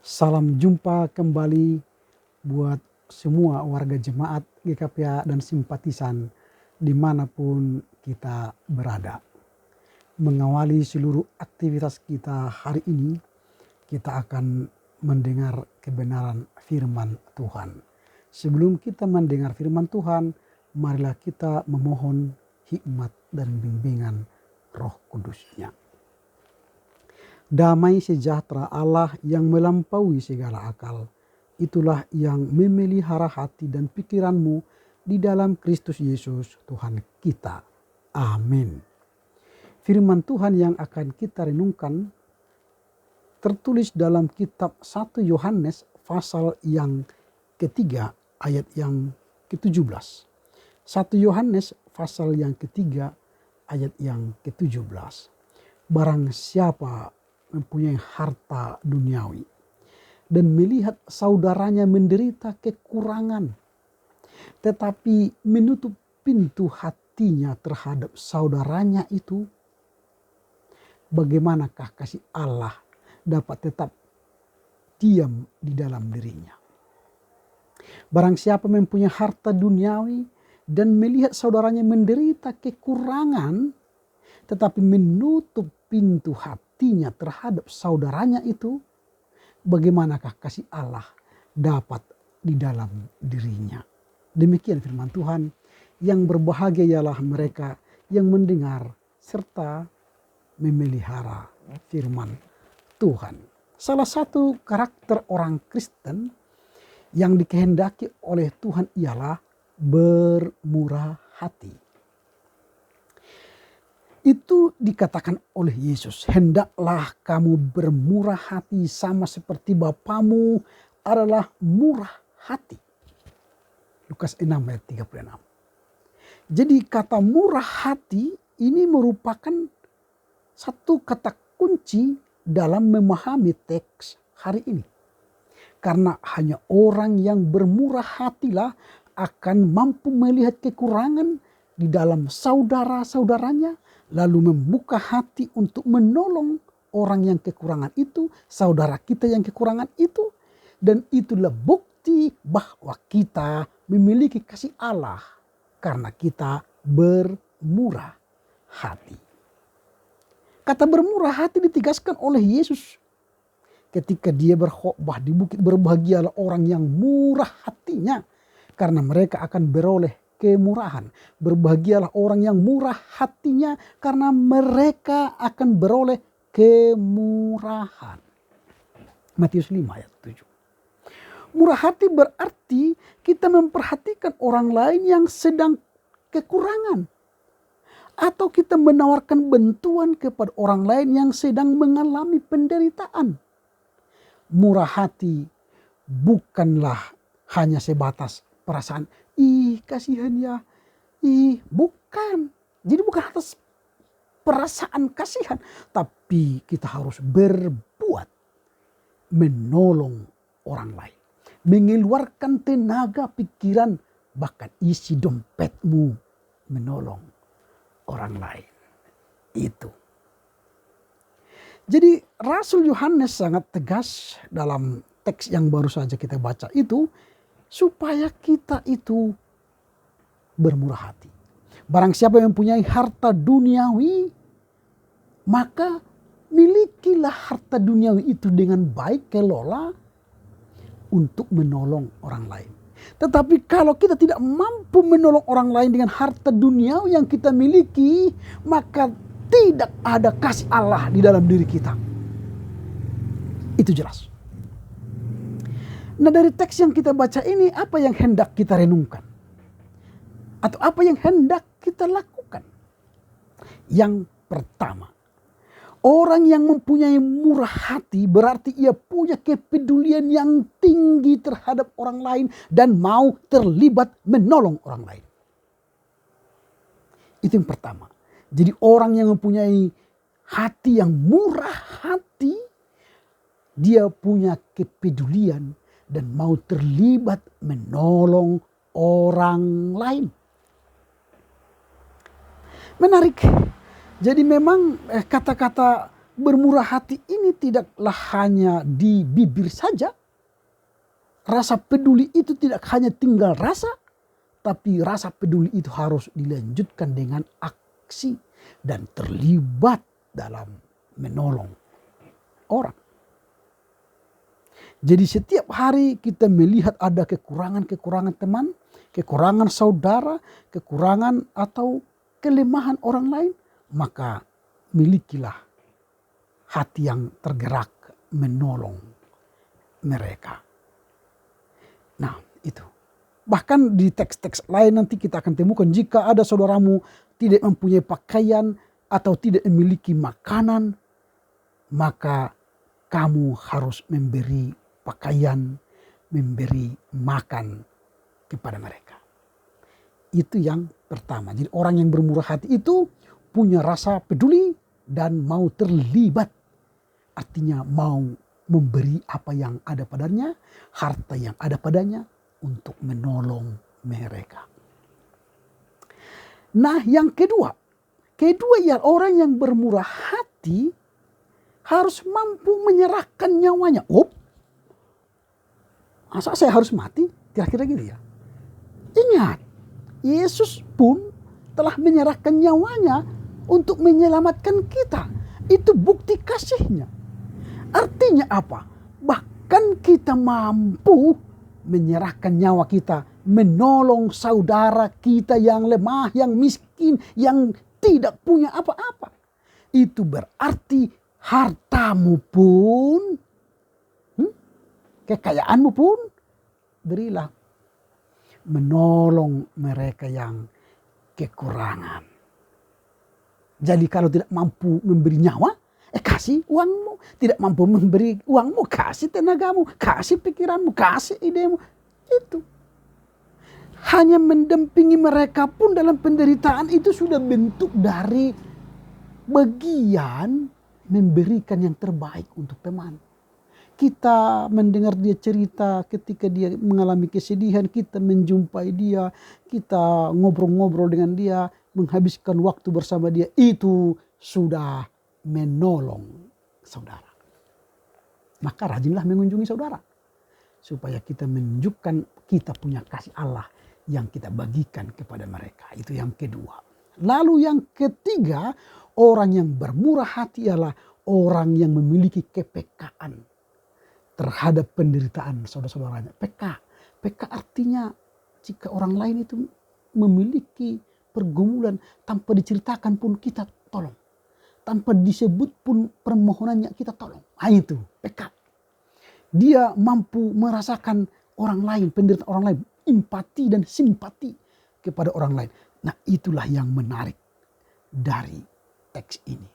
Salam jumpa kembali buat semua warga jemaat GKPA dan simpatisan dimanapun kita berada. Mengawali seluruh aktivitas kita hari ini, kita akan mendengar kebenaran firman Tuhan. Sebelum kita mendengar firman Tuhan, marilah kita memohon hikmat dan bimbingan Roh Kudus-Nya. Damai sejahtera Allah yang melampaui segala akal, itulah yang memelihara hati dan pikiranmu di dalam Kristus Yesus Tuhan kita. Amin. Firman Tuhan yang akan kita renungkan tertulis dalam kitab 1 Yohanes pasal yang ketiga ayat yang ke-17. 1 Yohanes pasal yang ketiga ayat yang ke-17. Barang siapa mempunyai harta duniawi dan melihat saudaranya menderita kekurangan, tetapi menutup pintu hatinya terhadap saudaranya itu, bagaimanakah kasih Allah dapat tetap diam di dalam dirinya? Barang siapa mempunyai harta duniawi dan melihat saudaranya menderita kekurangan, tetapi menutup pintu hatinya terhadap saudaranya itu, bagaimanakah kasih Allah dapat di dalam dirinya? Demikian firman Tuhan. Yang berbahagia ialah mereka yang mendengar serta memelihara firman Tuhan. Salah satu karakter orang Kristen yang dikehendaki oleh Tuhan ialah bermurah hati. Itu dikatakan oleh Yesus, hendaklah kamu bermurah hati sama seperti Bapamu adalah murah hati. Lukas 6 ayat 36. Jadi kata murah hati ini merupakan satu kata kunci dalam memahami teks hari ini. Karena hanya orang yang bermurah hatilah akan mampu melihat kekurangan di dalam saudara-saudaranya, lalu membuka hati untuk menolong orang yang kekurangan itu, saudara kita yang kekurangan itu. Dan itulah bukti bahwa kita memiliki kasih Allah karena kita bermurah hati. Kata bermurah hati ditegaskan oleh Yesus ketika dia berkhotbah di bukit. Berbahagialah orang yang murah hatinya karena mereka akan beroleh kemurahan. Berbahagialah orang yang murah hatinya karena mereka akan beroleh kemurahan. Matius 5 ayat 7. Murah hati berarti kita memperhatikan orang lain yang sedang kekurangan. Atau kita menawarkan bantuan kepada orang lain yang sedang mengalami penderitaan. Murah hati bukanlah hanya sebatas perasaan, ih kasihan ya, ih bukan. Jadi bukan atas perasaan kasihan, tapi kita harus berbuat menolong orang lain. Mengeluarkan tenaga, pikiran, bahkan isi dompetmu menolong orang lain. Itu. Jadi Rasul Yohanes sangat tegas dalam teks yang baru saja kita baca itu, supaya kita itu bermurah hati. Barang siapa yang mempunyai harta duniawi, maka milikilah harta duniawi itu dengan baik, kelola untuk menolong orang lain. Tetapi kalau kita tidak mampu menolong orang lain dengan harta duniawi yang kita miliki, maka tidak ada kasih Allah di dalam diri kita. Itu jelas. Nah, dari teks yang kita baca ini, apa yang hendak kita renungkan? Atau apa yang hendak kita lakukan? Yang pertama, orang yang mempunyai murah hati berarti ia punya kepedulian yang tinggi terhadap orang lain dan mau terlibat menolong orang lain. Itu yang pertama. Jadi orang yang mempunyai hati yang murah hati, dia punya kepedulian dan mau terlibat menolong orang lain. Menarik. Jadi memang kata-kata bermurah hati ini tidaklah hanya di bibir saja. Rasa peduli itu tidak hanya tinggal rasa, tapi rasa peduli itu harus dilanjutkan dengan aksi dan terlibat dalam menolong orang. Jadi setiap hari kita melihat ada kekurangan-kekurangan teman, kekurangan saudara, kekurangan atau kelemahan orang lain, maka milikilah hati yang tergerak menolong mereka. Nah, itu. Bahkan di teks-teks lain nanti kita akan temukan, jika ada saudaramu tidak mempunyai pakaian atau tidak memiliki makanan, maka kamu harus memberi pakaian, memberi makan kepada mereka. Itu yang pertama. Jadi orang yang bermurah hati itu punya rasa peduli dan mau terlibat. Artinya mau memberi apa yang ada padanya, harta yang ada padanya untuk menolong mereka. Nah, yang kedua ya, orang yang bermurah hati harus mampu menyerahkan nyawanya. Masa saya harus mati? Kira-kira gitu ya. Ingat, Yesus pun telah menyerahkan nyawanya untuk menyelamatkan kita. Itu bukti kasihnya. Artinya apa? Bahkan kita mampu menyerahkan nyawa kita, menolong saudara kita yang lemah, yang miskin, yang tidak punya apa-apa. Itu berarti hartamu pun, kekayaanmu pun, berilah menolong mereka yang kekurangan. Jadi kalau tidak mampu memberi nyawa, kasih uangmu. Tidak mampu memberi uangmu, kasih tenagamu, kasih pikiranmu, kasih idemu. Itu. Hanya mendampingi mereka pun dalam penderitaan itu sudah bentuk dari bagian memberikan yang terbaik untuk teman. Kita mendengar dia cerita ketika dia mengalami kesedihan, kita menjumpai dia, kita ngobrol-ngobrol dengan dia, menghabiskan waktu bersama dia, itu sudah menolong saudara. Maka rajinlah mengunjungi saudara, supaya kita menunjukkan kita punya kasih Allah yang kita bagikan kepada mereka. Itu yang kedua. Lalu yang ketiga, orang yang bermurah hati ialah orang yang memiliki kepekaan terhadap penderitaan saudara-saudaranya. PK artinya jika orang lain itu memiliki pergumulan tanpa diceritakan pun kita tolong. Tanpa disebut pun permohonannya kita tolong. Itu PK. Dia mampu merasakan orang lain, penderitaan orang lain, empati dan simpati kepada orang lain. Nah, itulah yang menarik dari teks ini.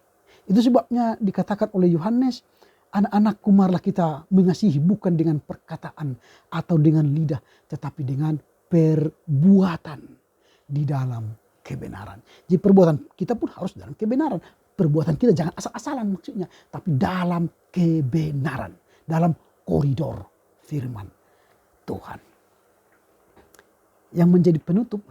Itu sebabnya dikatakan oleh Yohanes, anak-anakku, marilah kita mengasihi bukan dengan perkataan atau dengan lidah, tetapi dengan perbuatan di dalam kebenaran. Jadi perbuatan kita pun harus dalam kebenaran. Perbuatan kita jangan asal-asalan maksudnya, tapi dalam kebenaran, dalam koridor firman Tuhan. Yang menjadi penutup,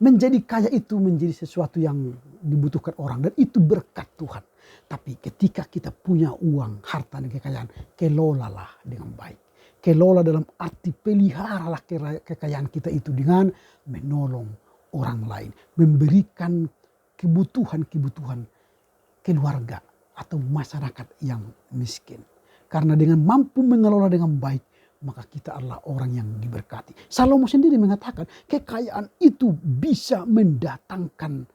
menjadi kaya itu menjadi sesuatu yang dibutuhkan orang dan itu berkat Tuhan. Tapi ketika kita punya uang, harta dan kekayaan, kelolalah dengan baik. Kelola dalam arti peliharalah kekayaan kita itu dengan menolong orang lain, memberikan kebutuhan-kebutuhan keluarga atau masyarakat yang miskin. Karena dengan mampu mengelola dengan baik, maka kita adalah orang yang diberkati. Salomo sendiri mengatakan kekayaan itu bisa mendatangkan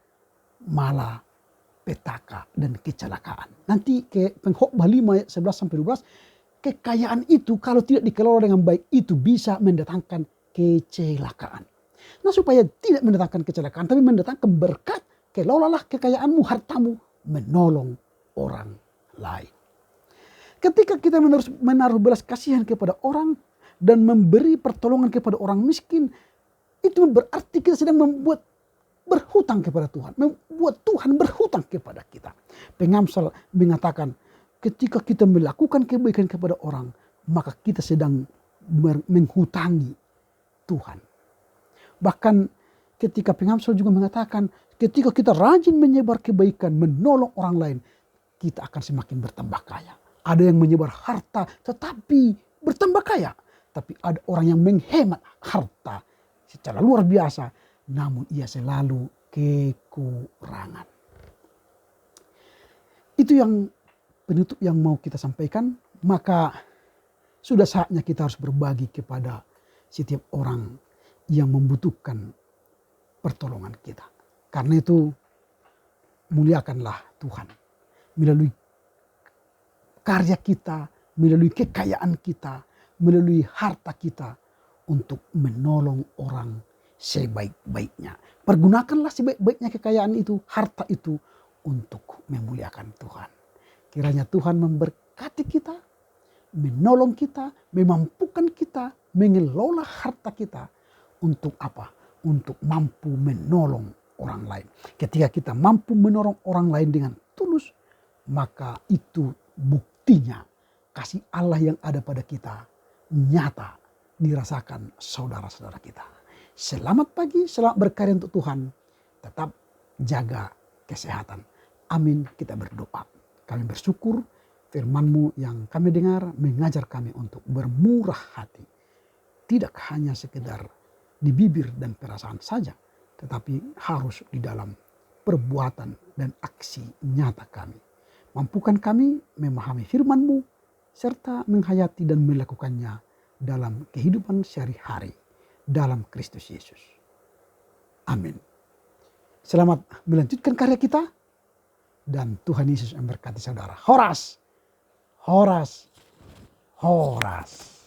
malapetaka dan kecelakaan. Nanti ke Pengkhotbah 5 ayat 11-12, kekayaan itu kalau tidak dikelola dengan baik itu bisa mendatangkan kecelakaan. Nah, supaya tidak mendatangkan kecelakaan tapi mendatangkan berkat, kelolalah kekayaanmu, hartamu, menolong orang lain. Ketika kita menaruh belas kasihan kepada orang dan memberi pertolongan kepada orang miskin, itu berarti kita sedang membuat berhutang kepada Tuhan, membuat Tuhan berhutang kepada kita. Pengamsal mengatakan, ketika kita melakukan kebaikan kepada orang, maka kita sedang menghutangi Tuhan. Bahkan ketika Pengamsal juga mengatakan, ketika kita rajin menyebar kebaikan, menolong orang lain, kita akan semakin bertambah kaya. Ada yang menyebar harta tetapi bertambah kaya. Tapi ada orang yang menghemat harta secara luar biasa, namun ia selalu kekurangan. Itu yang penutup yang mau kita sampaikan. Maka sudah saatnya kita harus berbagi kepada setiap orang yang membutuhkan pertolongan kita. Karena itu muliakanlah Tuhan melalui karya kita, melalui kekayaan kita, melalui harta kita untuk menolong orang sebaik-baiknya. Pergunakanlah sebaik-baiknya kekayaan itu, harta itu untuk memuliakan Tuhan. Kiranya Tuhan memberkati kita, menolong kita, memampukan kita, mengelola harta kita untuk apa? Untuk mampu menolong orang lain. Ketika kita mampu menolong orang lain dengan tulus, maka itu buktinya kasih Allah yang ada pada kita nyata dirasakan saudara-saudara kita. Selamat pagi, selamat berkarya untuk Tuhan. Tetap jaga kesehatan. Amin, kita berdoa. Kami bersyukur firman-Mu yang kami dengar mengajar kami untuk bermurah hati. Tidak hanya sekedar di bibir dan perasaan saja, tetapi harus di dalam perbuatan dan aksi nyata kami. Mampukan kami memahami firman-Mu serta menghayati dan melakukannya dalam kehidupan sehari-hari dalam Kristus Yesus. Amin. Selamat melanjutkan karya kita dan Tuhan Yesus memberkati saudara. Horas, horas, horas.